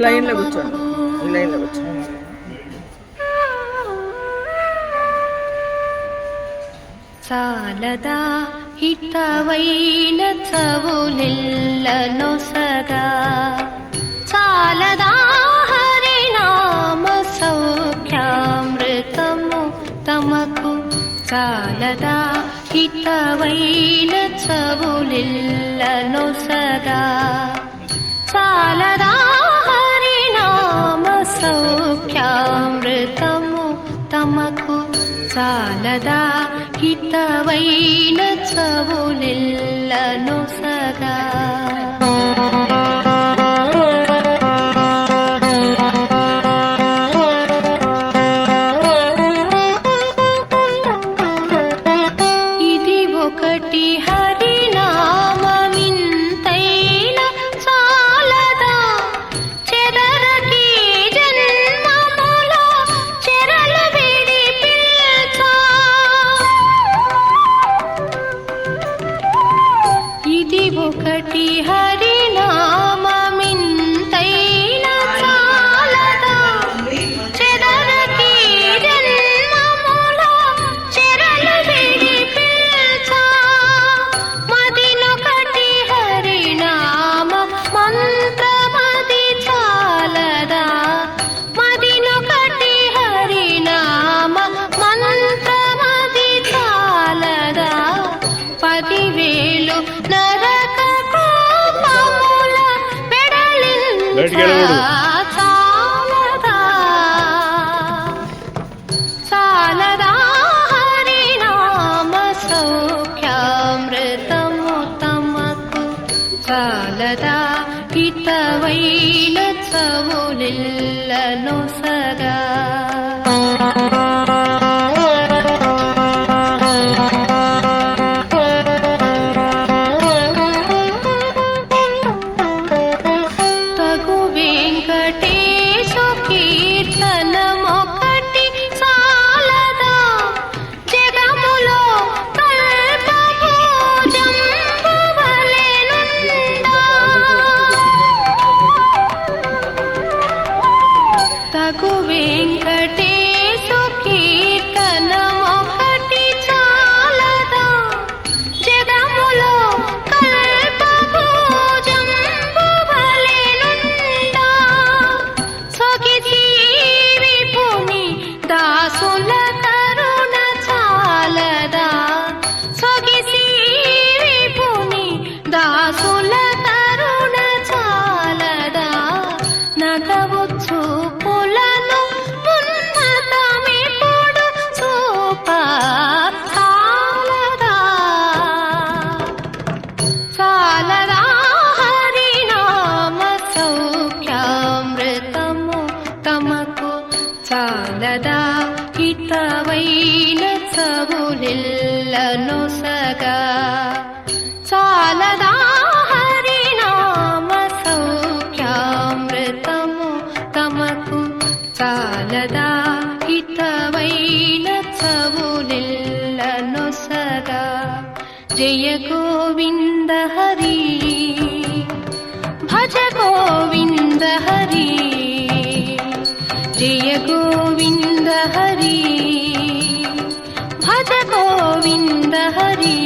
లైన్లో కూర్చోండి, ఈ లైన్లో కూర్చోండి. చాలదా హితవైన చవులెల్లనొసగా, చాలదా హరినామ సౌఖ్యామృతము తమకు, చాలదా హితవైన చవులెల్లనొసగా, చాలదా హరినామ సౌఖ్యామృతము తమకు, చాలదా హితవైన చవులెల్లనొసగా. ఇది ఒకటి హరినామమింతైన చాలదా, చెదరకి జన్మములో చెరలు విడిపిల్చా. ఇది ఒకటి హరినామమింతైన చాలదా, చెదరకి జన్మములో చెరలు విడిపిల్చా. మదినొకటి హరినామ మంత్రమది చాలదా, మదినొకటి హరినామ మంత్రమది చాలదా, 10,000 నరక కోపముల వెడలించా. చాలదా, చాలదా హరినామ సౌఖ్యామృతము తమకు, చాలదా హితవైన చవులెల్లనొసగా. తగు వెంకటేశు కీర్తనమొకటి చాలదా, జగములో కల్పభూజంబువలెనుండా. తగు వెంకటేశు కీర్తనమొకటి చాలదా, జగములో కల్పభూజంబువలెనుండా. సొగసి విపుని దాసుల కరుణ చాలదా, సొగసి విపుని దాసుల కరుణ చాలదా, నగవు చూపులను ఉన్నతమిప్పుడు చూపా. చాలదా, చాలదా హరినామ సౌఖ్యామృతము తమకు, చాలదా హితవైన చవులెల్లనొసగా. చాలదా హరినామ సౌఖ్యామృతము తమకు, చాలదా హితవైన చవులెల్లనొసగా. జయ గోవింద హరి, భజ గోవింద హరి, జయ గోవింద హరి, భజ గోవింద హరి.